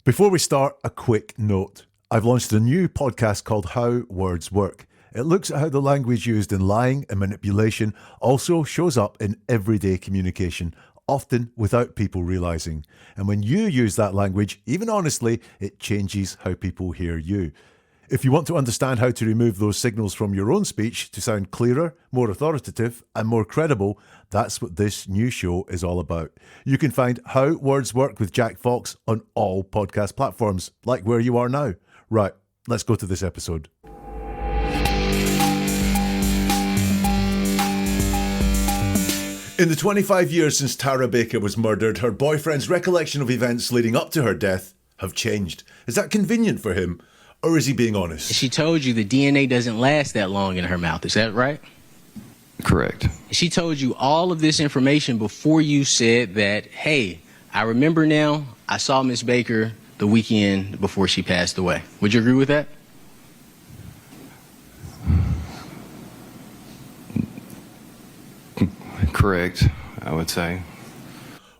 Before we start, a quick note. I've launched a new podcast called How Words Work. It looks at how the language used in lying and manipulation also shows up in everyday communication, often without people realising. And when you use that language, even honestly, it changes how people hear you. If you want to understand how to remove those signals from your own speech to sound clearer, more authoritative, and more credible, that's what this new show is all about. You can find How Words Work with Jack Fox on all podcast platforms, like where you are now. Right, let's go to this episode. In the 25 years since Tara Baker was murdered, her boyfriend's recollection of events leading up to her death have changed. Is that convenient for him? Or is he being honest? She told you the DNA doesn't last that long in her mouth. Is that right? Correct. She told you all of this information before you said that, hey, I remember now, I saw Miss Baker the weekend before she passed away. Would you agree with that? Correct, I would say.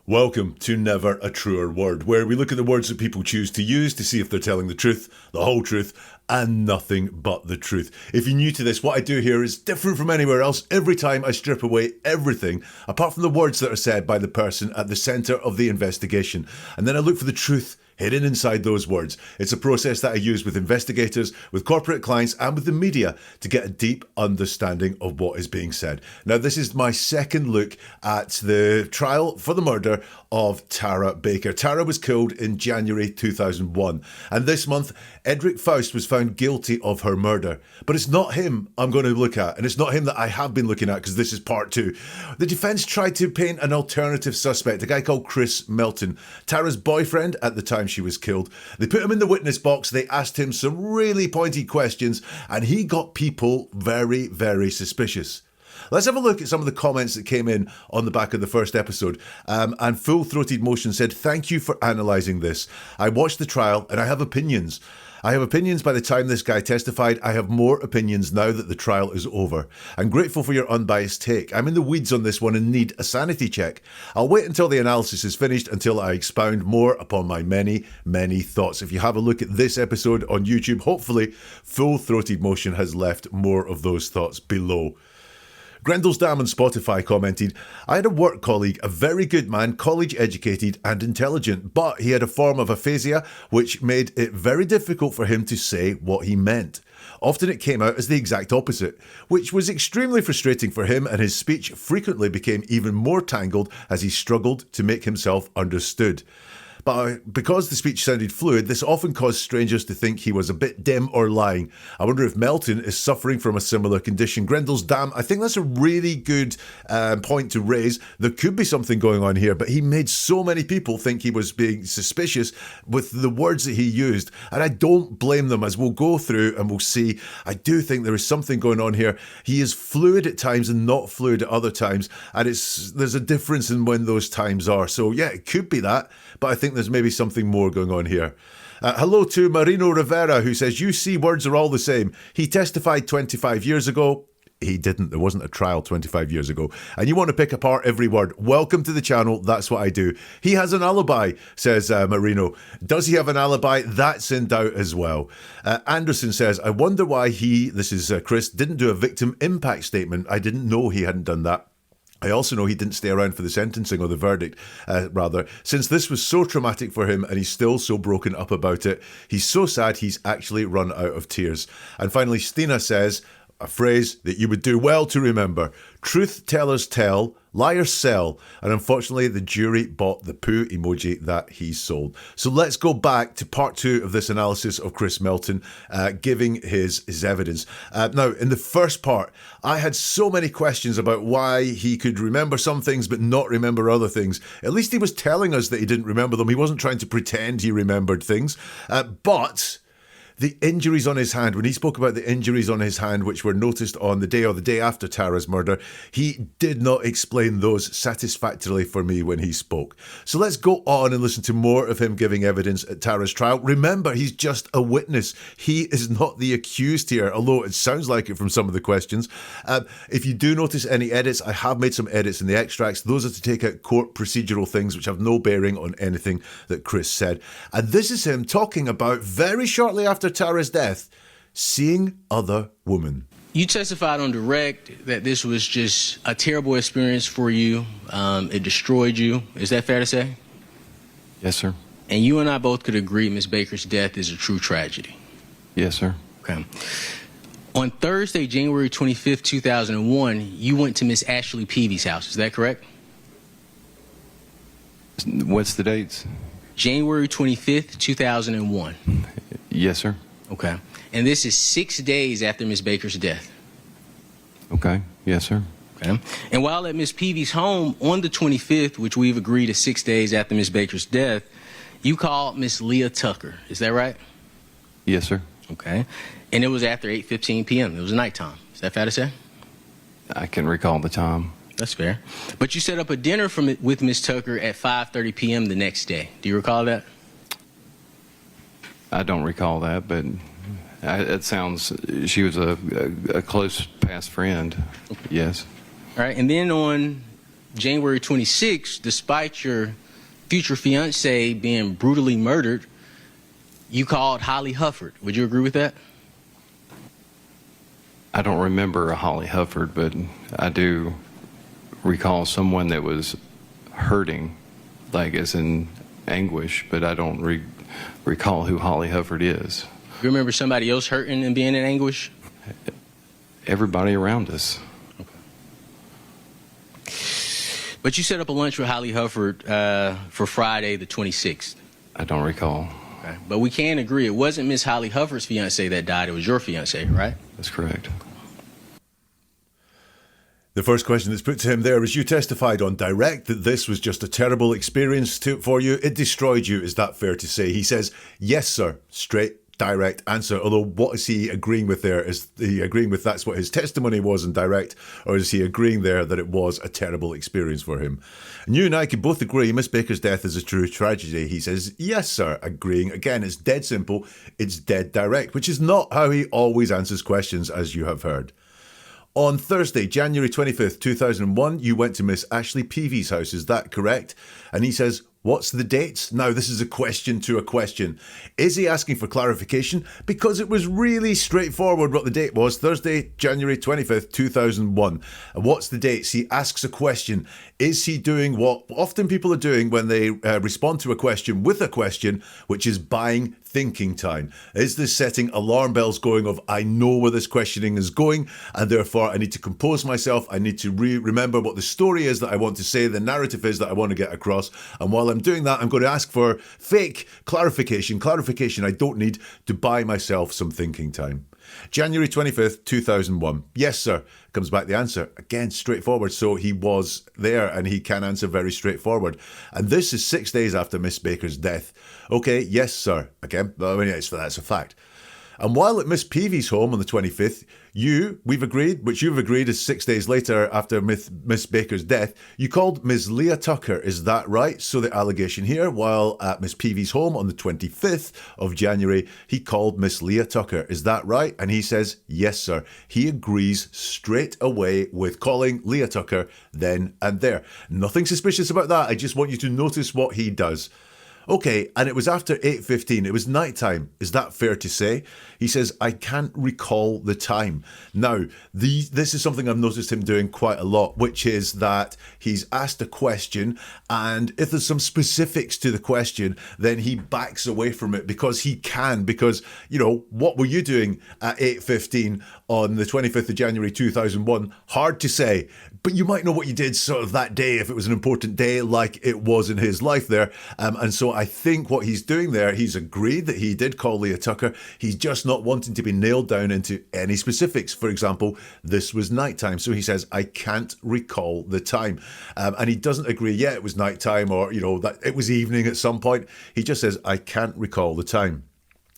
Welcome to Never a Truer Word, where we look at the words that people choose to use to see if they're telling the truth, the whole truth, and nothing but the truth. If you're new to this, what I do here is different from anywhere else. Every time I strip away everything, apart from the words that are said by the person at the centre of the investigation. And then I look for the truth hidden inside those words. It's a process that I use with investigators, with corporate clients, and with the media to get a deep understanding of what is being said. Now, this is my second look at the trial for the murder of Tara Baker. Tara was killed in January 2001, and this month, Edric Faust was found guilty of her murder. But it's not him I'm going to look at, and it's not him that I have been looking at, because this is part two. The defence tried to paint an alternative suspect, a guy called Chris Melton, Tara's boyfriend at the time she was killed. They put him in the witness box, they asked him some really pointy questions, and he got people very, very suspicious. Let's have a look at some of the comments that came in on the back of the first episode. And Full Throated Motion said, "Thank you for analysing this. I watched the trial and I have opinions. I have opinions by the time this guy testified. I have more opinions now that the trial is over. I'm grateful for your unbiased take. I'm in the weeds on this one and need a sanity check. I'll wait until the analysis is finished until I expound more upon my many, many thoughts." If you have a look at this episode on YouTube, hopefully Full Throated Motion has left more of those thoughts below. Grendel's Dam on Spotify commented, "I had a work colleague, a very good man, college educated and intelligent, but he had a form of aphasia which made it very difficult for him to say what he meant. Often it came out as the exact opposite, which was extremely frustrating for him, and his speech frequently became even more tangled as he struggled to make himself understood. But because the speech sounded fluid, this often caused strangers to think he was a bit dim or lying. I wonder if Melton is suffering from a similar condition." Grendel's Dam, I think that's a really good point to raise. There could be something going on here, but he made so many people think he was being suspicious with the words that he used. And I don't blame them, as we'll go through and we'll see. I do think there is something going on here. He is fluid at times and not fluid at other times. And there's a difference in when those times are. So yeah, it could be that, but I think there's maybe something more going on here. Hello to Marino Rivera, who says, "You see, words are all the same. He testified 25 years ago. He didn't. There wasn't a trial 25 years ago. And you want to pick apart every word. Welcome to the channel. That's what I do. He has an alibi," says Marino. Does he have an alibi? That's in doubt as well. Anderson says, "I wonder why this is Chris, didn't do a victim impact statement. I didn't know he hadn't done that. I also know he didn't stay around for the sentencing or the verdict, since this was so traumatic for him and he's still so broken up about it. He's so sad he's actually run out of tears." And finally, Stina says, a phrase that you would do well to remember: "Truth tellers tell, liars sell." And unfortunately, the jury bought the poo emoji that he sold. So let's go back to part two of this analysis of Chris Melton giving his evidence. Now, in the first part, I had so many questions about why he could remember some things but not remember other things. At least he was telling us that he didn't remember them. He wasn't trying to pretend he remembered things. But The injuries on his hand, when he spoke about the injuries on his hand, which were noticed on the day or the day after Tara's murder, he did not explain those satisfactorily for me when he spoke. So let's go on and listen to more of him giving evidence at Tara's trial. Remember, he's just a witness. He is not the accused here, although it sounds like it from some of the questions. If you do notice any edits, I have made some edits in the extracts. Those are to take out court procedural things which have no bearing on anything that Chris said. And this is him talking about, very shortly after Tara's death, seeing other women. You testified on direct that this was just a terrible experience for you. It destroyed you. Is that fair to say? Yes, sir. And you and I both could agree Miss Baker's death is a true tragedy. Yes, sir. Okay. On Thursday, January 25th, 2001, you went to Miss Ashley Peavy's house. Is that correct? What's the dates? January 25th, 2001. Yes, sir. Okay. And this is 6 days after Miss Baker's death. Okay. Yes, sir. Okay. And while at Miss Peavy's home on the 25th, which we've agreed is 6 days after Miss Baker's death, you called Miss Leah Tucker. Is that right? Yes, sir. Okay. And it was after 8:15 p.m. It was nighttime. Is that fair to say? I can recall the time. That's fair. But you set up a dinner with Miss Tucker at 5:30 p.m. the next day. Do you recall that? I don't recall that, but it sounds, she was a close past friend. Yes. All right. And then on January 26th, despite your future fiance being brutally murdered, you called Holly Hufford. Would you agree with that? I don't remember a Holly Hufford, but I do recall someone that was hurting, like as in anguish, but I don't recall who Holly Hufford is. You remember somebody else hurting and being in anguish? Everybody around us. But you set up a lunch with Holly Hufford for Friday the 26th. I don't recall. Okay. But we can agree it wasn't Miss Holly Hufford's fiance that died. It was your fiance, right? That's correct. The first question that's put to him there is, you testified on direct that this was just a terrible experience for you. It destroyed you. Is that fair to say? He says, yes, sir. Straight, direct answer. Although what is he agreeing with there? Is he agreeing with that's what his testimony was in direct? Or is he agreeing there that it was a terrible experience for him? And you and I can both agree Miss Baker's death is a true tragedy. He says, yes, sir. Agreeing. Again, it's dead simple. It's dead direct, which is not how he always answers questions, as you have heard. On Thursday, January 25th, 2001, you went to Miss Ashley Peavy's house. Is that correct? And he says, what's the dates? Now, this is a question to a question. Is he asking for clarification? Because it was really straightforward what the date was. Thursday, January 25th, 2001. And what's the dates? He asks a question. Is he doing what often people are doing when they respond to a question with a question, which is buying thinking time? Is this setting alarm bells going of, I know where this questioning is going, and therefore I need to compose myself. I need to remember what the story is that I want to say, the narrative is that I want to get across. And while I'm doing that, I'm going to ask for fake clarification I don't need to buy myself some thinking time. January 25th, 2001. Yes, sir. Comes back the answer. Again, straightforward. So he was there and he can answer very straightforward. And this is 6 days after Miss Baker's death. Okay, yes, sir. Again, I mean, that's a fact. And while at Miss Peavy's home on the 25th, we've agreed, which you've agreed is 6 days later after Miss Baker's death, you called Ms. Leah Tucker. Is that right? So the allegation here, while at Miss Peavy's home on the 25th of January, he called Miss Leah Tucker. Is that right? And he says, yes, sir. He agrees straight away with calling Leah Tucker then and there. Nothing suspicious about that. I just want you to notice what he does. Okay, and it was after 8:15. It was nighttime. Is that fair to say? He says, I can't recall the time. Now, this is something I've noticed him doing quite a lot, which is that he's asked a question, and if there's some specifics to the question, then he backs away from it because he can. Because, you know, what were you doing at 8:15 on the 25th of January 2001? Hard to say, but you might know what you did sort of that day if it was an important day like it was in his life there. And so I think what he's doing there, he's agreed that he did call Leah Tucker. He's just not wanting to be nailed down into any specifics. For example, this was nighttime. So he says, I can't recall the time. And he doesn't agree, yeah, it was nighttime or, you know, that it was evening at some point. He just says, I can't recall the time.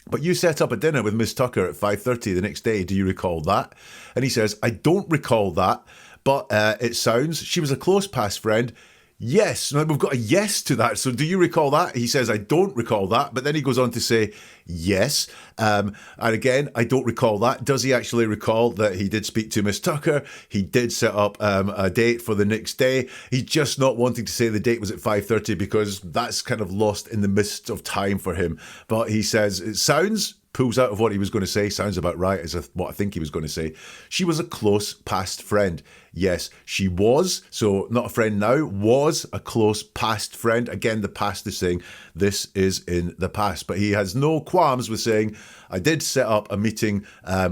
But you set up a dinner with Miss Tucker at 5:30 the next day. Do you recall that? And he says, I don't recall that, but it sounds she was a close past friend. Yes. Now we've got a yes to that. So do you recall that? He says, I don't recall that. But then he goes on to say, yes. And again, I don't recall that. Does he actually recall that he did speak to Miss Tucker? He did set up a date for the next day. He's just not wanting to say the date was at 5:30 because that's kind of lost in the mist of time for him. But he says, it sounds, pulls out of what he was going to say, sounds about right as what I think he was going to say. She was a close past friend. Yes, she was, so not a friend now, was a close past friend. Again, the past is saying this is in the past. But he has no qualms with saying, I did set up a meeting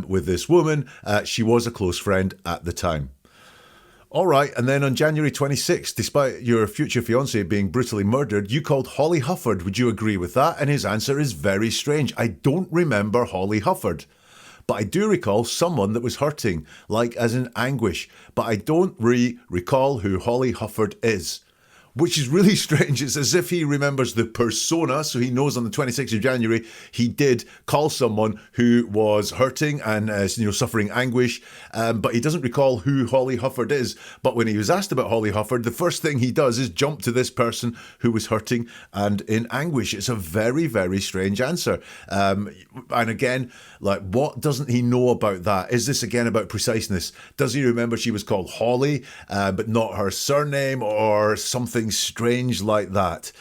with this woman. She was a close friend at the time. All right, and then on January 26th, despite your future fiancée being brutally murdered, you called Holly Hufford. Would you agree with that? And his answer is very strange. I don't remember Holly Hufford, but I do recall someone that was hurting, like as in anguish, but I don't recall who Holly Hufford is. Which is really strange. It's as if he remembers the persona, so he knows on the 26th of January he did call someone who was hurting and suffering anguish, but he doesn't recall who Holly Hufford is. But when he was asked about Holly Hufford, the first thing he does is jump to this person who was hurting and in anguish. It's a very, very strange answer. And again, like, what doesn't he know about that? Is this again about preciseness? Does he remember she was called Holly, but not her surname or something strange like that?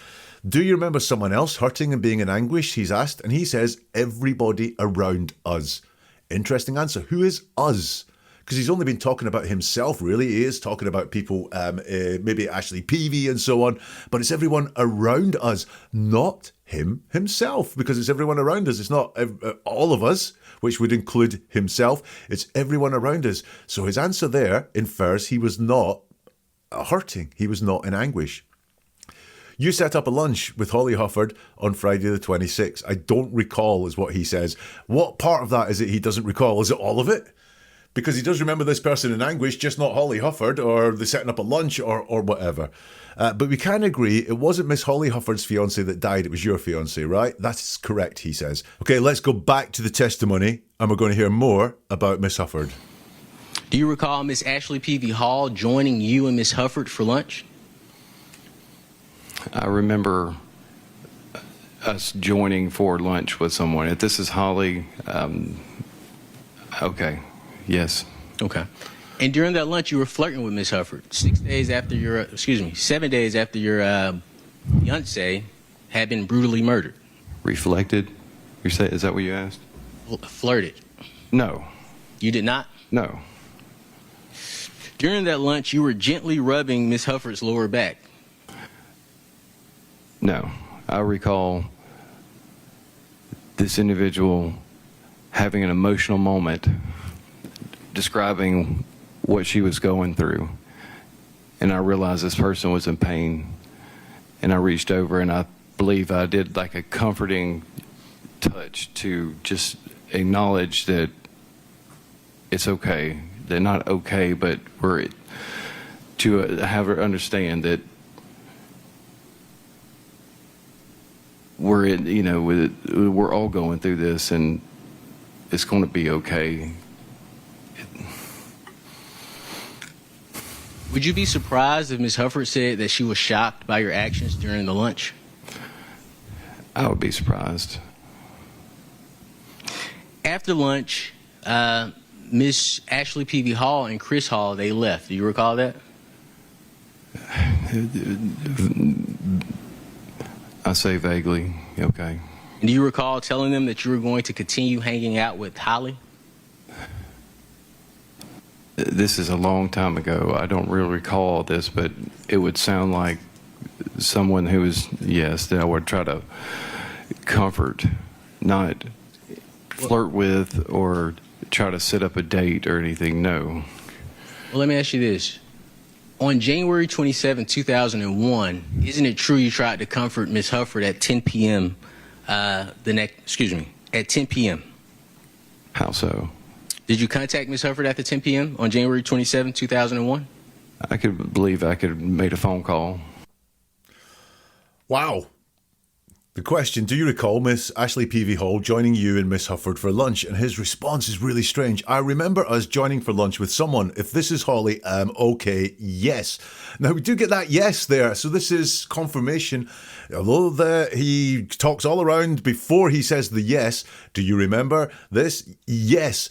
Do you remember someone else hurting and being in anguish? He's asked, and he says, everybody around us. Interesting answer. Who is us? Because he's only been talking about himself, really. He is talking about people, maybe Ashley Peavy and so on, but it's everyone around us, not himself, because it's everyone around us. It's not all of us, which would include himself. It's everyone around us. So his answer there infers he was not hurting. He was not in anguish. You set up a lunch with Holly Hufford on Friday the 26th. I don't recall is what he says. What part of that is it he doesn't recall? Is it all of it? Because he does remember this person in anguish, just not Holly Hufford, or the setting up a lunch or whatever. But we can agree it wasn't Miss Holly Hufford's fiancé that died. It was your fiancé, right? That's correct, he says. Okay, let's go back to the testimony and we're going to hear more about Miss Hufford. Do you recall Miss Ashley Peavy Hall joining you and Miss Hufford for lunch? I remember us joining for lunch with someone. If this is Holly, okay, yes. Okay. And during that lunch, you were flirting with Miss Hufford 7 days after your fiancé had been brutally murdered. Reflected? Is that what you asked? Flirted. No. You did not? No. During that lunch, you were gently rubbing Miss Hufford's lower back. No. I recall this individual having an emotional moment, describing what she was going through. And I realized this person was in pain. And I reached over and I believe I did like a comforting touch to just acknowledge that it's okay. They're not okay, but to have her understand that we're all going through this and it's going to be okay. Would you be surprised if Ms. Hufford said that she was shocked by your actions during the lunch? I would be surprised. After lunch, Miss Ashley Peavy Hall and Chris Hall, they left. Do you recall that? I say vaguely, okay. And do you recall telling them that you were going to continue hanging out with Holly? This is a long time ago. I don't really recall this, but it would sound like someone who was, yes, that I would try to comfort, not flirt with or try to set up a date or anything, no. Well, let me ask you this. On January 27, 2001, isn't it true you tried to comfort Miss Hufford at 10 p.m. at 10 p.m.? How so? Did you contact Miss Hufford after 10 p.m. on January 27, 2001? I could believe I could have made a phone call. Wow. The question, do you recall Miss Ashley Peavy Hall joining you and Miss Hufford for lunch? And his response is really strange. I remember us joining for lunch with someone. If this is Holly, okay, yes. Now, we do get that yes there. So this is confirmation. Although he talks all around before he says the yes. Do you remember this? Yes.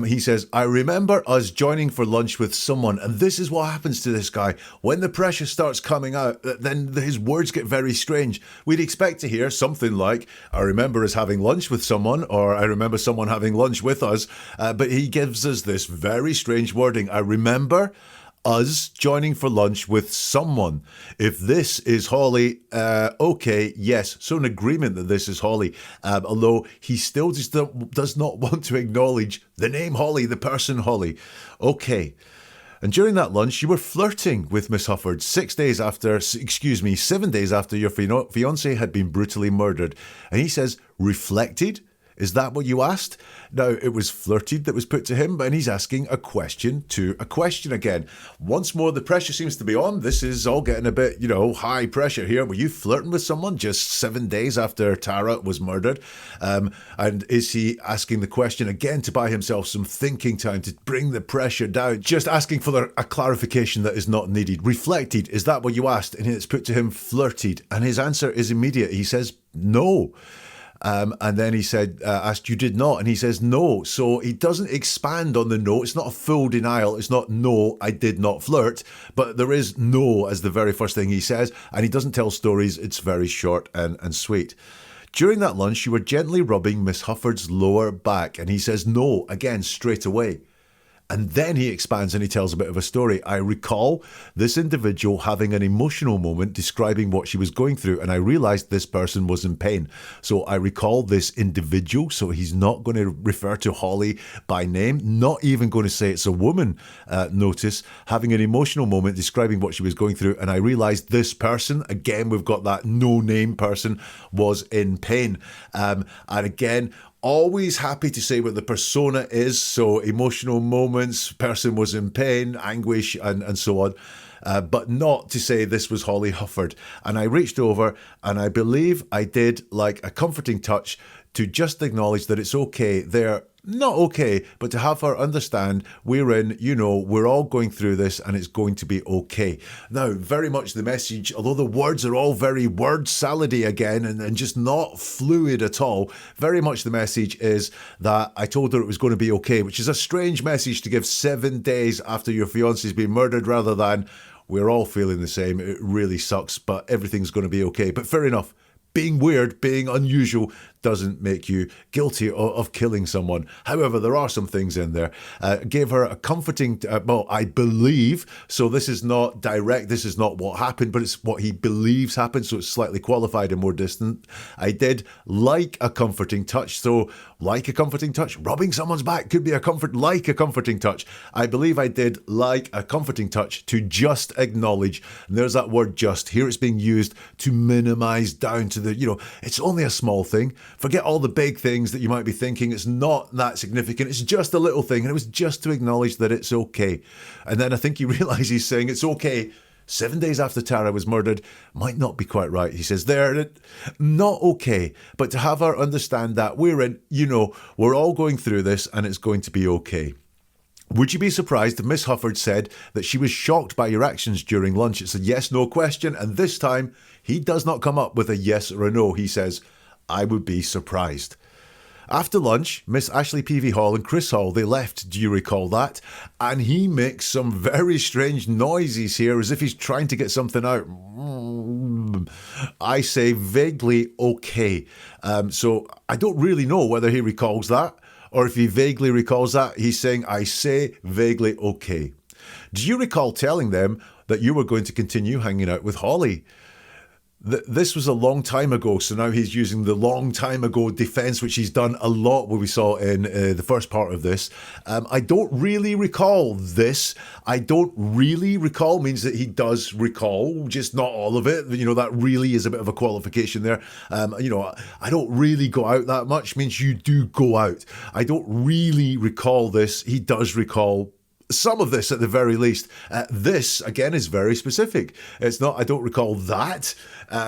He says, I remember us joining for lunch with someone. And this is what happens to this guy. When the pressure starts coming out, then his words get very strange. We'd expect to hear something like, I remember us having lunch with someone, or I remember someone having lunch with us. But he gives us this very strange wording. I remember us joining for lunch with someone. If this is Holly, okay, yes. So an agreement that this is Holly. Although he still just does not want to acknowledge the name Holly, the person Holly. Okay. And during that lunch, you were flirting with Miss Hufford 7 days after your fiancé had been brutally murdered. And he says, reflected? Is that what you asked? Now, it was flirted that was put to him, and he's asking a question to a question again. Once more, the pressure seems to be on. This is all getting a bit, high pressure here. Were you flirting with someone just 7 days after Tara was murdered? And is he asking the question again to buy himself some thinking time to bring the pressure down? Just asking for a clarification that is not needed. Reflected, is that what you asked? And it's put to him, flirted. And his answer is immediate. He says, no. And then he said, asked, you did not. And he says, no. So he doesn't expand on the no. It's not a full denial. It's not, no, I did not flirt. But there is no as the very first thing he says. And he doesn't tell stories. It's very short and sweet. During that lunch, you were gently rubbing Miss Hufford's lower back. And he says, no, again, straight away. And then he expands and he tells a bit of a story. I recall this individual having an emotional moment describing what she was going through, and I realized this person was in pain. So I recall this individual, so he's not going to refer to Holly by name, not even going to say it's a woman, notice, having an emotional moment describing what she was going through, and I realized this person, again, we've got that no-name person, was in pain. And again, always happy to say what the persona is, so emotional moments, person was in pain, anguish, and so on, but not to say this was Holly Hufford. And I reached over, and I believe I did like a comforting touch to just acknowledge that it's okay. They're not okay, but to have her understand we're all going through this and it's going to be okay. Now, very much the message, although the words are all very word salady again and just not fluid at all, very much the message is that I told her it was going to be okay, which is a strange message to give 7 days after your fiance's been murdered rather than we're all feeling the same. It really sucks, but everything's going to be okay. But fair enough. Being weird, being unusual doesn't make you guilty of killing someone. However, there are some things in there. Gave her a comforting, I believe, so this is not direct, this is not what happened, but it's what he believes happened, so it's slightly qualified and more distant. I did like a comforting touch, so like a comforting touch, rubbing someone's back could be like a comforting touch. I believe I did like a comforting touch to just acknowledge, and there's that word just, here it's being used to minimize down to the, it's only a small thing. Forget all the big things that you might be thinking. It's not that significant. It's just a little thing. And it was just to acknowledge that it's okay. And then I think he realizes he's saying it's okay 7 days after Tara was murdered might not be quite right. He says there, not okay. But to have her understand that we're all going through this and it's going to be okay. Would you be surprised if Miss Hufford said that she was shocked by your actions during lunch? It's a yes-no question. And this time he does not come up with a yes or a no. He says, I would be surprised. After lunch, Miss Ashley Peavy Hall and Chris Hall, they left, do you recall that? And he makes some very strange noises here as if he's trying to get something out. I say vaguely okay. So I don't really know whether he recalls that or if he vaguely recalls that. He's saying, I say vaguely okay. Do you recall telling them that you were going to continue hanging out with Holly? This was a long time ago, so now he's using the long time ago defense, which he's done a lot, what we saw in the first part of this. I don't really recall this. I don't really recall means that he does recall, just not all of it. That really is a bit of a qualification there. I don't really go out that much means you do go out. I don't really recall this. He does recall some of this at the very least. This, again, is very specific. It's not, I don't recall that,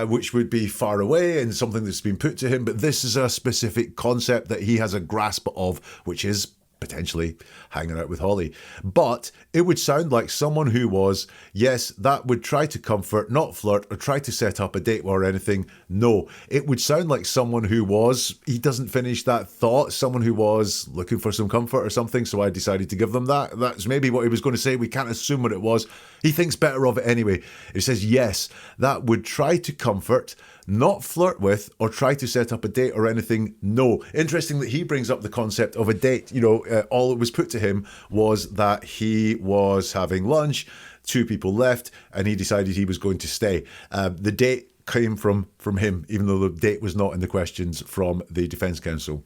which would be far away and something that's been put to him, but this is a specific concept that he has a grasp of, which is potentially hanging out with Holly. But it would sound like someone who was, yes, that would try to comfort, not flirt, or try to set up a date or anything. No, it would sound like someone who was, he doesn't finish that thought, someone who was looking for some comfort or something, so I decided to give them that. That's maybe what he was going to say. We can't assume what it was. He thinks better of it anyway. He says, yes, that would try to comfort, not flirt with, or try to set up a date or anything. No. Interesting that he brings up the concept of a date. You know, all that was put to him was that he was having lunch, 2 people left, and he decided he was going to stay. The date came from him, even though the date was not in the questions from the Defence Counsel.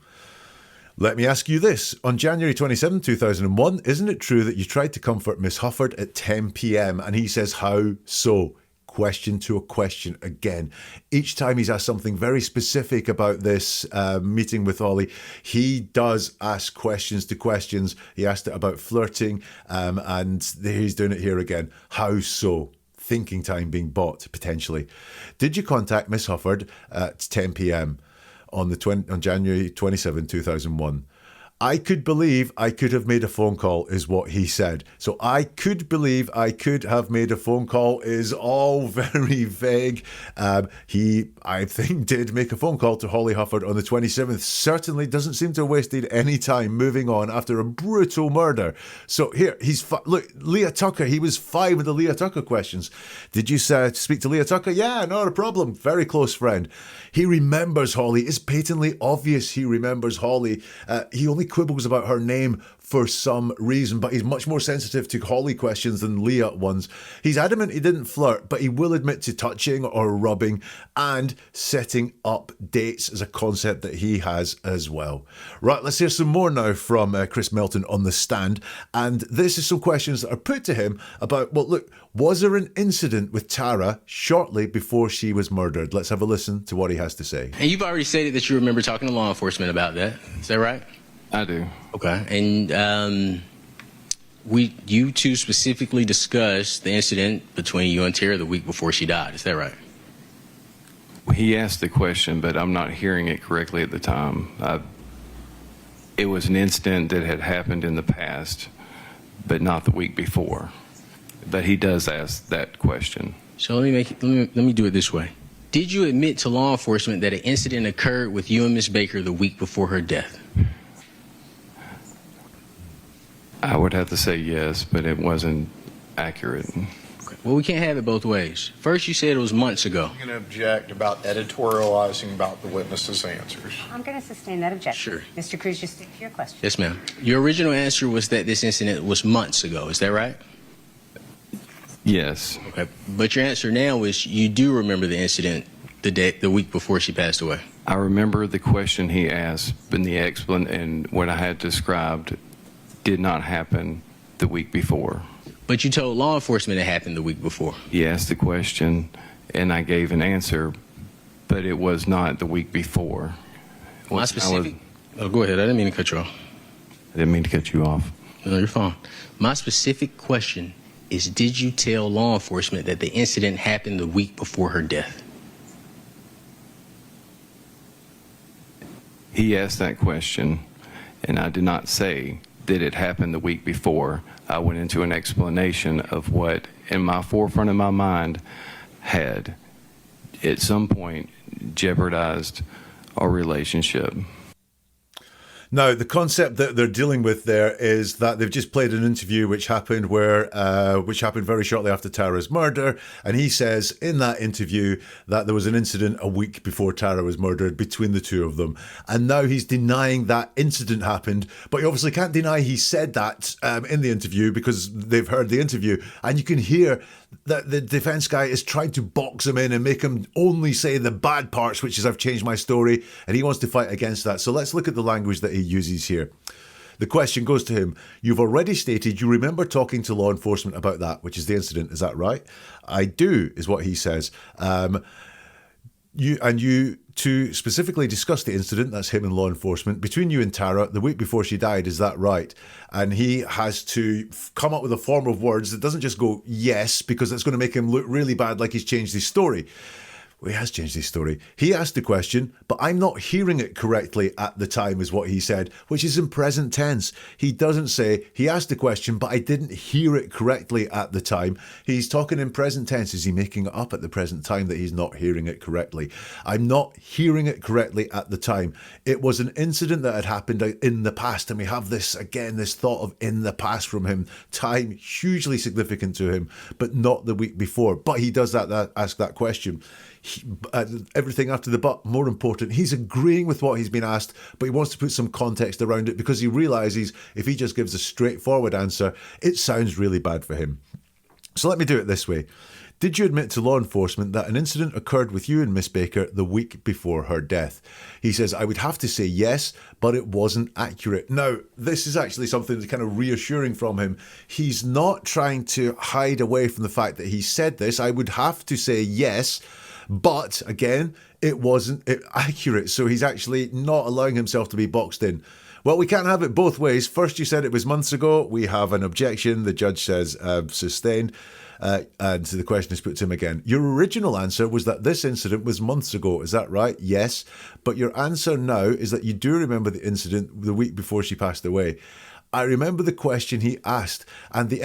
Let me ask you this. On January 27, 2001, isn't it true that you tried to comfort Miss Hufford at 10 p.m? And he says, how so? Question to a question again. Each time he's asked something very specific about this meeting with Holly, he does ask questions to questions. He asked it about flirting, and he's doing it here again. How so? Thinking time being bought, potentially. Did you contact Miss Hufford at 10 p.m. on January 27, 2001? I could believe I could have made a phone call is what he said. So I could believe I could have made a phone call is all very vague. He, I think, did make a phone call to Holly Hufford on the 27th. Certainly doesn't seem to have wasted any time moving on after a brutal murder. So here, look, Leah Tucker, he was 5 with the Leah Tucker questions. Did you speak to Leah Tucker? Yeah, not a problem. Very close friend. He remembers Holly. It's patently obvious he remembers Holly. He only quibbles about her name for some reason, but he's much more sensitive to Holly questions than Leah ones. He's adamant he didn't flirt, but he will admit to touching or rubbing and setting up dates as a concept that he has as well. Right, let's hear some more now from Chris Melton on the stand. And this is some questions that are put to him about, well, look, was there an incident with Tara shortly before she was murdered? Let's have a listen to what he has to say. And you've already stated that you remember talking to law enforcement about that. Is that right? I do. Okay. And you two specifically discussed the incident between you and Tara the week before she died. Is that right? He asked the question, but I'm not hearing it correctly at the time. It was an incident that had happened in the past, but not the week before. But he does ask that question. So let me do it this way. Did you admit to law enforcement that an incident occurred with you and Miss Baker the week before her death? I would have to say yes, but it wasn't accurate. Okay. Well, we can't have it both ways. First, you said it was months ago. I'm going to object about editorializing about the witness's answers. I'm going to sustain that objection. Sure. Mr. Cruz, just stick to your question. Yes, ma'am. Your original answer was that this incident was months ago. Is that right? Yes. Okay. But your answer now is you do remember the incident the week before she passed away. I remember the question he asked, and what I had described did not happen the week before. But you told law enforcement it happened the week before. He asked the question, and I gave an answer, but it was not the week before. Go ahead. I didn't mean to cut you off. I didn't mean to cut you off. No, you're fine. My specific question is, did you tell law enforcement that the incident happened the week before her death? He asked that question, and I did not say that it happened the week before. I went into an explanation of what, in my forefront of my mind, had at some point jeopardized our relationship. Now, the concept that they're dealing with there is that they've just played an interview which happened very shortly after Tara's murder, and he says in that interview that there was an incident a week before Tara was murdered between the two of them, and now he's denying that incident happened, but he obviously can't deny he said that in the interview because they've heard the interview, and you can hear that the defense guy is trying to box him in and make him only say the bad parts, which is I've changed my story, and he wants to fight against that. So let's look at the language that he uses here. The question goes to him, you've already stated you remember talking to law enforcement about that, which is the incident, is that right? I do, is what he says. you two specifically discussed the incident, that's him and law enforcement, between you and Tara the week before she died, is that right? And he has to come up with a form of words that doesn't just go yes, because that's going to make him look really bad, like he's changed his story. Well, he has changed his story. He asked the question, but I'm not hearing it correctly at the time, is what he said, which is in present tense. He doesn't say, he asked the question, but I didn't hear it correctly at the time. He's talking in present tense. Is he making it up at the present time that he's not hearing it correctly? I'm not hearing it correctly at the time. It was an incident that had happened in the past, and we have this, again, this thought of in the past from him. Time hugely significant to him, but not the week before. But he does ask that question. Everything after the but, more important, he's agreeing with what he's been asked, but he wants to put some context around it because he realizes if he just gives a straightforward answer, it sounds really bad for him. So let me do it this way. Did you admit to law enforcement that an incident occurred with you and Miss Baker the week before her death? He says, I would have to say yes, but it wasn't accurate. Now, this is actually something that's kind of reassuring from him. He's not trying to hide away from the fact that he said this. I would have to say yes, but again, it wasn't accurate. So he's actually not allowing himself to be boxed in. Well, we can't have it both ways. First, you said it was months ago. We have an objection. The judge says sustained. And so the question is put to him again. Your original answer was that this incident was months ago. Is that right? Yes. But your answer now is that you do remember the incident the week before she passed away. I remember the question he asked, and the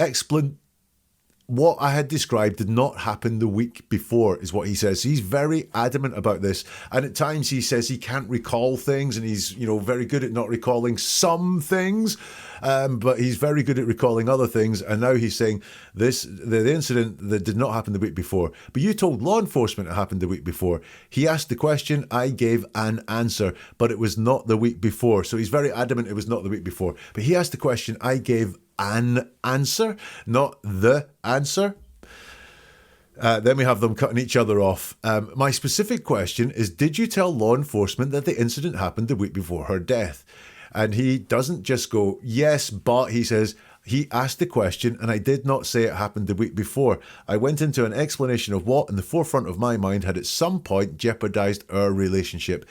what I had described did not happen the week before, is what he says. He's very adamant about this. And at times he says he can't recall things, and he's, very good at not recalling some things. But he's very good at recalling other things. And now he's saying the incident that did not happen the week before. But you told law enforcement it happened the week before. He asked the question, I gave an answer, but it was not the week before. So he's very adamant it was not the week before. But he asked the question, I gave an answer, not the answer. Then we have them cutting each other off. My specific question is, did you tell law enforcement that the incident happened the week before her death? And he doesn't just go, yes, but he says, he asked the question, and I did not say it happened the week before. I went into an explanation of what, in the forefront of my mind, had at some point jeopardized our relationship.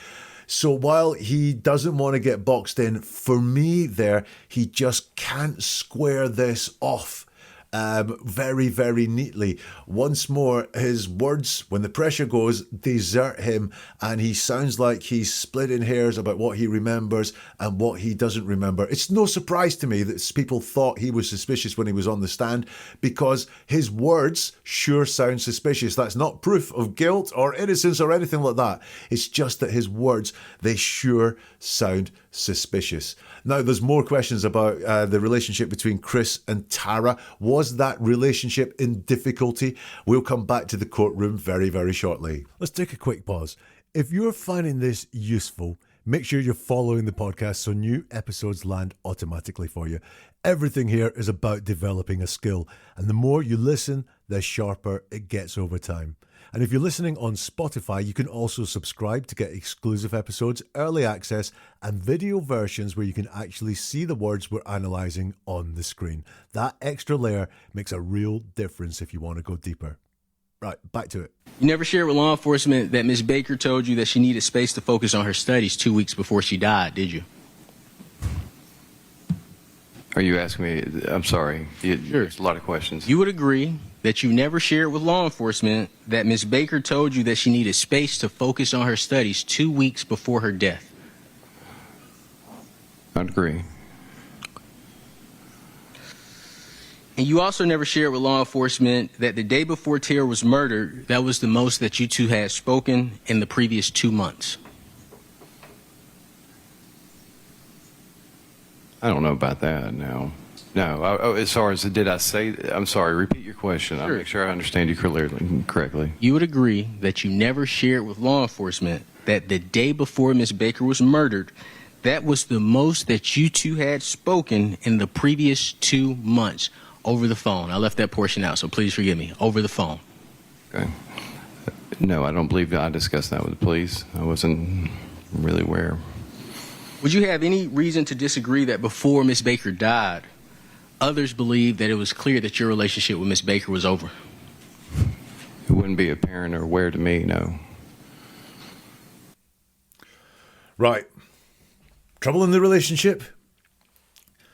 So while he doesn't want to get boxed in, for me there, he just can't square this off very, very neatly. Once more, his words, when the pressure goes, desert him, and he sounds like he's splitting hairs about what he remembers and what he doesn't remember. It's no surprise to me that people thought he was suspicious when he was on the stand, because his words sure sound suspicious. That's not proof of guilt or innocence or anything like that. It's just that his words, they sure sound suspicious. Now, there's more questions about the relationship between Chris and Tara. Was that relationship in difficulty? We'll come back to the courtroom very, very shortly. Let's take a quick pause. If you're finding this useful, make sure you're following the podcast so new episodes land automatically for you. Everything here is about developing a skill, and the more you listen, the sharper it gets over time. And if you're listening on Spotify, you can also subscribe to get exclusive episodes, early access, and video versions where you can actually see the words we're analysing on the screen. That extra layer makes a real difference if you want to go deeper. Right, back to it. You never shared with law enforcement that Ms. Baker told you that she needed space to focus on her studies 2 weeks before she died, did you? Are you asking me? I'm sorry. Sure. There's a lot of questions. You would agree that you never shared with law enforcement that Ms. Baker told you that she needed space to focus on her studies 2 weeks before her death? I'd agree. And you also never shared with law enforcement that the day before Tara was murdered, that was the most that you two had spoken in the previous 2 months? I don't know about that now. No, as far as did I say, I'm sorry, repeat your question. I'll make sure I understand you correctly. You would agree that you never shared with law enforcement that the day before Ms. Baker was murdered, that was the most that you two had spoken in the previous 2 months over the phone. I left that portion out, so please forgive me. Over the phone. Okay. No, I don't believe I discussed that with the police. I wasn't really aware. Would you have any reason to disagree that before Ms. Baker died, others believed that it was clear that your relationship with Ms. Baker was over? It wouldn't be apparent or aware to me, no. Right. Trouble in the relationship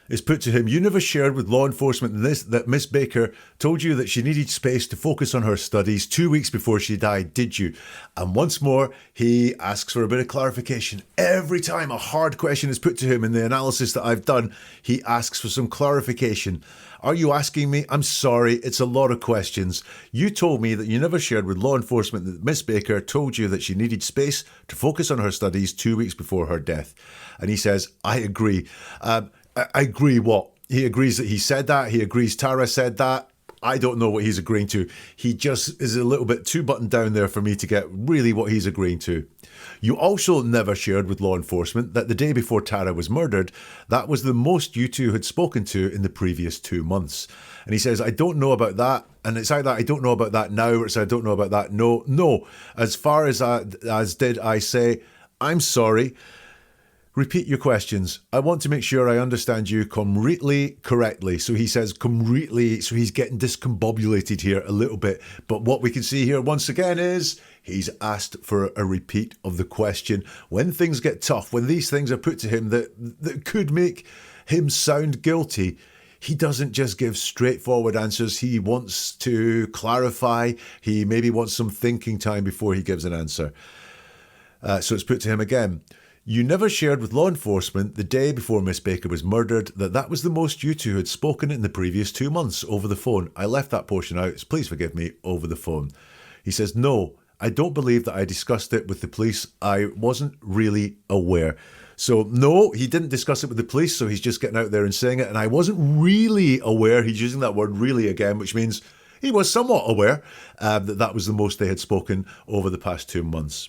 is put to him. You never shared with law enforcement that Miss Baker told you that she needed space to focus on her studies 2 weeks before she died, did you? And once more, he asks for a bit of clarification. Every time a hard question is put to him in the analysis that I've done, he asks for some clarification. Are you asking me? I'm sorry, it's a lot of questions. You told me that you never shared with law enforcement that Miss Baker told you that she needed space to focus on her studies 2 weeks before her death. And he says, I agree. I agree what? He agrees that he said that. He agrees Tara said that. I don't know what he's agreeing to. He just is a little bit too buttoned down there for me to get really what he's agreeing to. You also never shared with law enforcement that the day before Tara was murdered, that was the most you two had spoken to in the previous 2 months. And he says, I don't know about that. And it's either I don't know about that now, or it's I don't know about that. No. As far as did I say, I'm sorry. Repeat your questions. I want to make sure I understand you completely correctly. So he says completely, so he's getting discombobulated here a little bit. But what we can see here once again is he's asked for a repeat of the question. When things get tough, when these things are put to him that could make him sound guilty, he doesn't just give straightforward answers. He wants to clarify. He maybe wants some thinking time before he gives an answer. So it's put to him again. You never shared with law enforcement the day before Miss Baker was murdered that was the most you two had spoken in the previous 2 months over the phone. I left that portion out. So please forgive me, over the phone. He says, no, I don't believe that I discussed it with the police. I wasn't really aware. So no, he didn't discuss it with the police. So he's just getting out there and saying it. And I wasn't really aware. He's using that word really again, which means he was somewhat aware that was the most they had spoken over the past 2 months.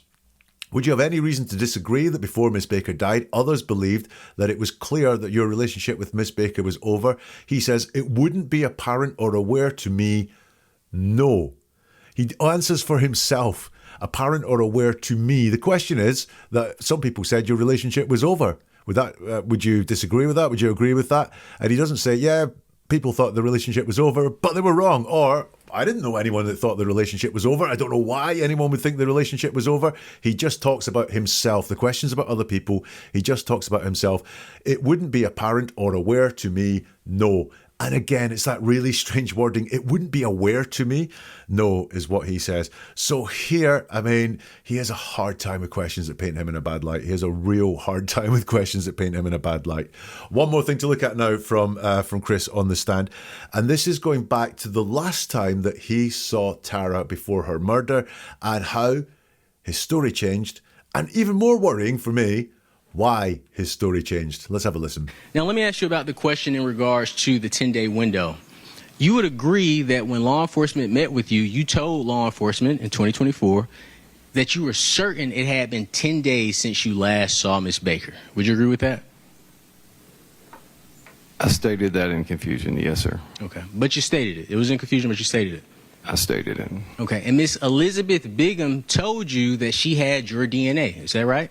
Would you have any reason to disagree that before Miss Baker died, others believed that it was clear that your relationship with Miss Baker was over? He says, it wouldn't be apparent or aware to me. No. He answers for himself. Apparent or aware to me. The question is that some people said your relationship was over. Would you disagree with that? Would you agree with that? And he doesn't say, yeah, people thought the relationship was over, but they were wrong. Or I didn't know anyone that thought the relationship was over. I don't know why anyone would think the relationship was over. He just talks about himself. The question's about other people. He just talks about himself. It wouldn't be apparent or aware to me. No. And again, it's that really strange wording. It wouldn't be aware to me. No, is what he says. So here, I mean, he has a hard time with questions that paint him in a bad light. He has a real hard time with questions that paint him in a bad light. One more thing to look at now from Chris on the stand. And this is going back to the last time that he saw Tara before her murder and how his story changed. And even more worrying for me, why his story changed. Let's have a listen. Now, let me ask you about the question in regards to the 10-day window. You would agree that when law enforcement met with you, you told law enforcement in 2024 that you were certain it had been 10 days since you last saw Miss Baker. Would you agree with that? I stated that in confusion, yes, sir. Okay. But you stated it. It was in confusion, but you stated it. I stated it. Okay. And Miss Elizabeth Bigham told you that she had your DNA. Is that right?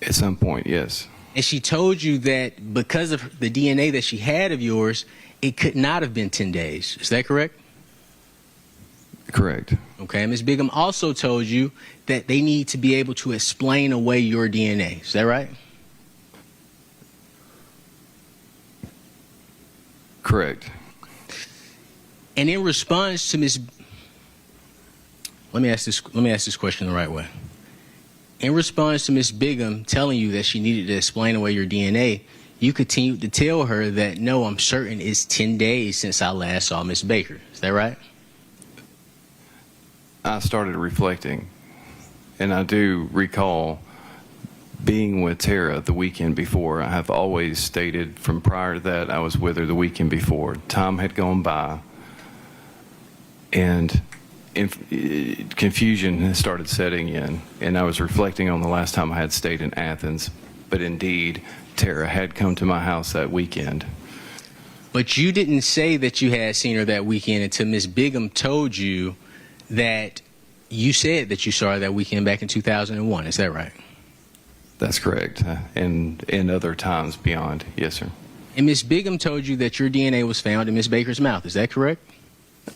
At some point, yes. And she told you that because of the DNA that she had of yours, it could not have been 10 days. Is that correct? Correct. Okay. Ms. Bigham also told you that they need to be able to explain away your DNA. Is that right? Correct. And in response to let me ask this question the right way. In response to Ms. Bigham telling you that she needed to explain away your DNA, you continued to tell her that, no, I'm certain it's 10 days since I last saw Miss Baker. Is that right? I started reflecting, and I do recall being with Tara the weekend before. I have always stated from prior to that I was with her the weekend before. Time had gone by, and confusion had started setting in, and I was reflecting on the last time I had stayed in Athens. But indeed, Tara had come to my house that weekend. But you didn't say that you had seen her that weekend until Miss Bigham told you that you said that you saw her that weekend back in 2001. Is that right? That's correct. And other times beyond. Yes, sir. And Miss Bigham told you that your DNA was found in Miss Baker's mouth. Is that correct?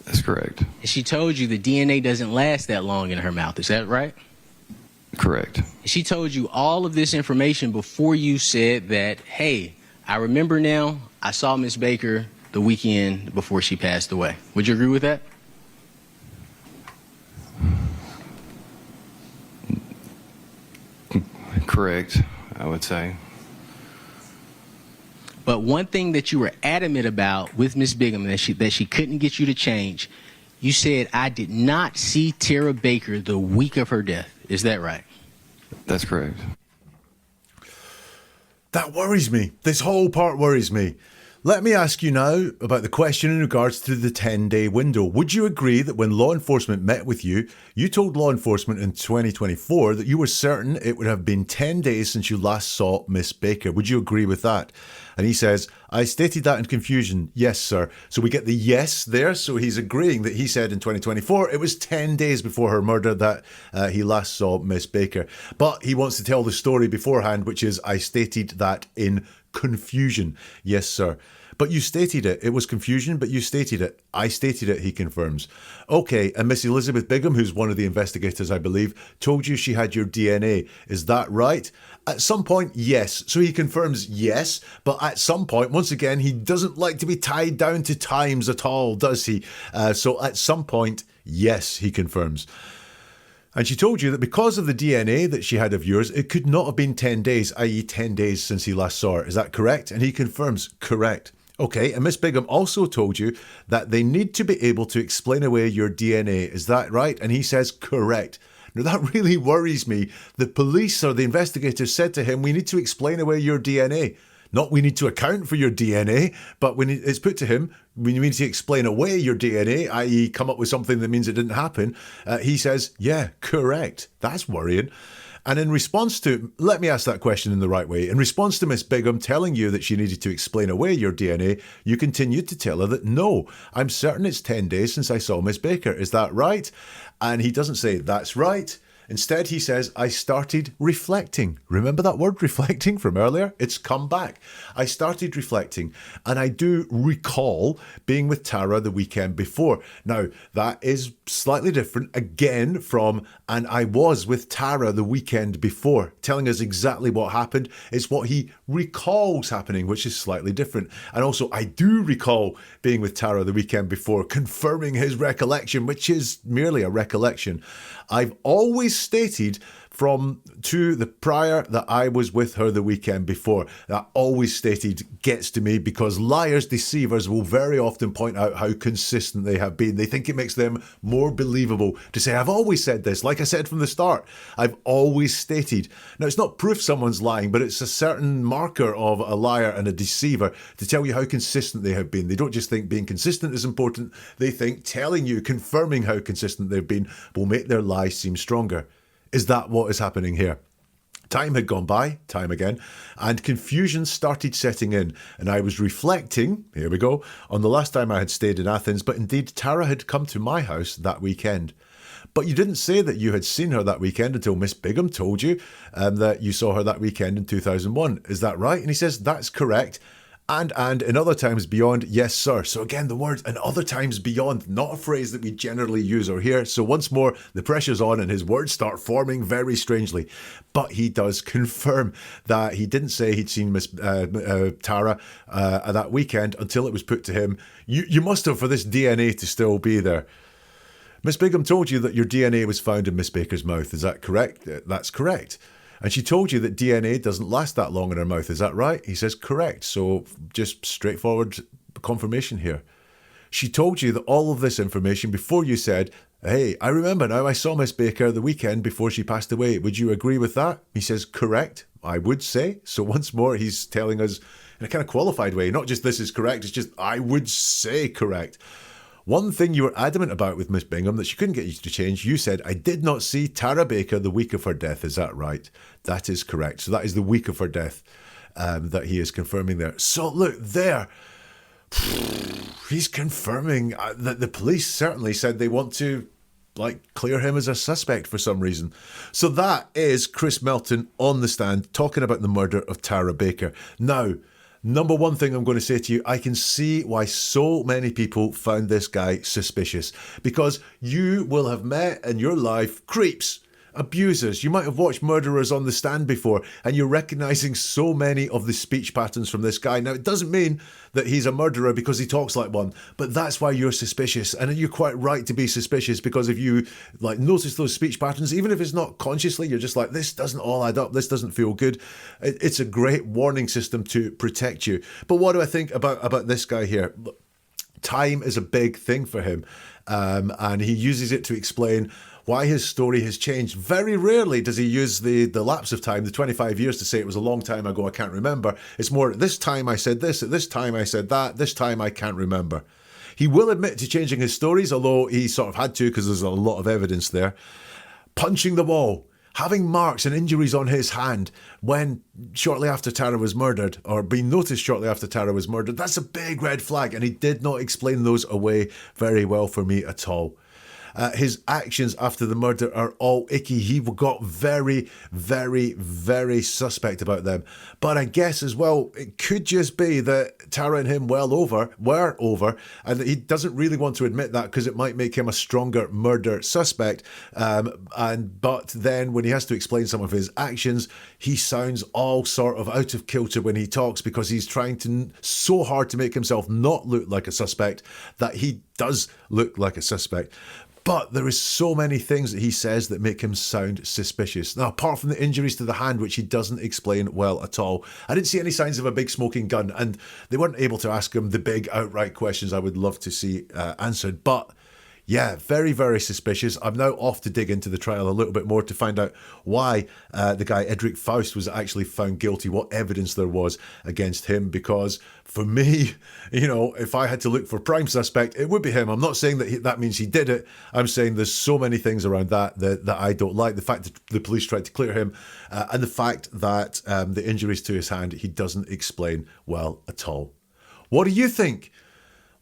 That's correct. And she told you the DNA doesn't last that long in her mouth. Is that right? Correct. She told you all of this information before you said that, hey, I remember now, I saw Miss Baker the weekend before she passed away. Would you agree with that? Correct, I would say. But one thing that you were adamant about with Miss Bigham that she couldn't get you to change, you said, I did not see Tara Baker the week of her death. Is that right? That's correct. That worries me. This whole part worries me. Let me ask you now about the question in regards to the 10-day window. Would you agree that when law enforcement met with you, you told law enforcement in 2024 that you were certain it would have been 10 days since you last saw Miss Baker? Would you agree with that? And he says, I stated that in confusion. Yes, sir. So we get the yes there. So he's agreeing that he said in 2024 it was 10 days before her murder that he last saw Miss Baker. But he wants to tell the story beforehand, which is, I stated that in confusion. Yes, sir. But you stated it. It was confusion, but you stated it. I stated it, he confirms. Okay, and Miss Elizabeth Bigham, who's one of the investigators, I believe, told you she had your DNA. Is that right? At some point, yes. So he confirms yes, but at some point, once again, he doesn't like to be tied down to times at all, does he? So at some point, yes, he confirms. And she told you that because of the DNA that she had of yours, it could not have been 10 days, i.e. 10 days since he last saw her. Is that correct? And he confirms, correct. Okay, and Miss Bigham also told you that they need to be able to explain away your DNA. Is that right? And he says, correct. Now, that really worries me. The police or the investigators said to him, we need to explain away your DNA. Not we need to account for your DNA, but when it's put to him, we need to explain away your DNA, i.e. come up with something that means it didn't happen. He says, yeah, correct. That's worrying. And in response to, let me ask that question in the right way. In response to Miss Bigham telling you that she needed to explain away your DNA, you continued to tell her that no, I'm certain it's 10 days since I saw Miss Baker. Is that right? And he doesn't say, that's right. Instead, he says, I started reflecting. Remember that word reflecting from earlier? It's come back. I started reflecting, and I do recall being with Tara the weekend before. Now, that is slightly different again from, and I was with Tara the weekend before, telling us exactly what happened. It's what he recalls happening, which is slightly different. And also, I do recall being with Tara the weekend before, confirming his recollection, which is merely a recollection. I've always stated from to the prior that I was with her the weekend before. That always stated gets to me because liars, deceivers will very often point out how consistent they have been. They think it makes them more believable to say, I've always said this. Like I said from the start, I've always stated. Now, it's not proof someone's lying, but it's a certain marker of a liar and a deceiver to tell you how consistent they have been. They don't just think being consistent is important. They think telling you, confirming how consistent they've been will make their lies seem stronger. Is that what is happening here? Time had gone by, time again, and confusion started setting in. And I was reflecting, here we go, on the last time I had stayed in Athens, but indeed Tara had come to my house that weekend. But you didn't say that you had seen her that weekend until Miss Bigham told you that you saw her that weekend in 2001. Is that right? And he says, that's correct. And in other times beyond, yes, sir. So again, the word "in other times beyond," not a phrase that we generally use or hear. So once more, the pressure's on and his words start forming very strangely. But he does confirm that he didn't say he'd seen Miss Tara that weekend until it was put to him. You must have for this DNA to still be there. Miss Bigham told you that your DNA was found in Miss Baker's mouth. Is that correct? That's correct. And she told you that DNA doesn't last that long in her mouth. Is that right? He says, correct. So just straightforward confirmation here. She told you that all of this information before you said, hey, I remember now I saw Miss Baker the weekend before she passed away. Would you agree with that? He says, correct. I would say. So once more, he's telling us in a kind of qualified way, not just this is correct, it's just I would say correct. One thing you were adamant about with Miss Bigham that she couldn't get you to change, you said, I did not see Tara Baker the week of her death. Is that right? That is correct. So that is the week of her death that he is confirming there. So look, there, he's confirming that the police certainly said they want to clear him as a suspect for some reason. So that is Chris Melton on the stand talking about the murder of Tara Baker. Now, number one thing I'm going to say to you, I can see why so many people found this guy suspicious, because you will have met in your life creeps. abusers. You might have watched Murderers on the Stand before, and you're recognizing so many of the speech patterns from this guy. Now, it doesn't mean that he's a murderer because he talks like one, but that's why you're suspicious. And you're quite right to be suspicious, because if you like notice those speech patterns, even if it's not consciously, you're just like, this doesn't all add up, this doesn't feel good. It's a great warning system to protect you. But what do I think about this guy here? Time is a big thing for him, and he uses it to explain why his story has changed. Very rarely does he use the lapse of time, the 25 years, to say it was a long time ago, I can't remember. It's more, at this time I said this, at this time I said that, this time I can't remember. He will admit to changing his stories, although he sort of had to because there's a lot of evidence there. Punching the wall, having marks and injuries on his hand when shortly after Tara was murdered, or being noticed shortly after Tara was murdered, that's a big red flag, and he did not explain those away very well for me at all. His actions after the murder are all icky. He got very, very, very suspect about them. But I guess as well, it could just be that Tara and him were over, and that he doesn't really want to admit that because it might make him a stronger murder suspect. But then when he has to explain some of his actions, he sounds all sort of out of kilter when he talks, because he's trying to so hard to make himself not look like a suspect that he does look like a suspect. But there is so many things that he says that make him sound suspicious. Now, apart from the injuries to the hand, which he doesn't explain well at all, I didn't see any signs of a big smoking gun, and they weren't able to ask him the big outright questions I would love to see answered. But yeah, very, very suspicious. I'm now off to dig into the trial a little bit more to find out why the guy Edric Faust was actually found guilty, what evidence there was against him. Because for me, you know, if I had to look for prime suspect, it would be him. I'm not saying that that means he did it. I'm saying there's so many things around that I don't like. The fact that the police tried to clear him, and the fact that the injuries to his hand, he doesn't explain well at all. What do you think?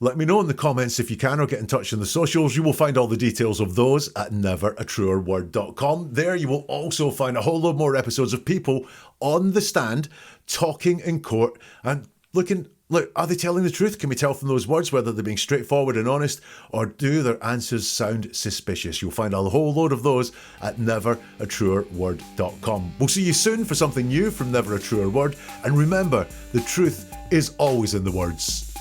Let me know in the comments if you can, or get in touch on the socials. You will find all the details of those at neveratruerword.com. There you will also find a whole load more episodes of people on the stand talking in court and looking, look, are they telling the truth? Can we tell from those words whether they're being straightforward and honest, or do their answers sound suspicious? You'll find a whole load of those at neveratruerword.com. We'll see you soon for something new from Never a Truer Word. And remember, the truth is always in the words.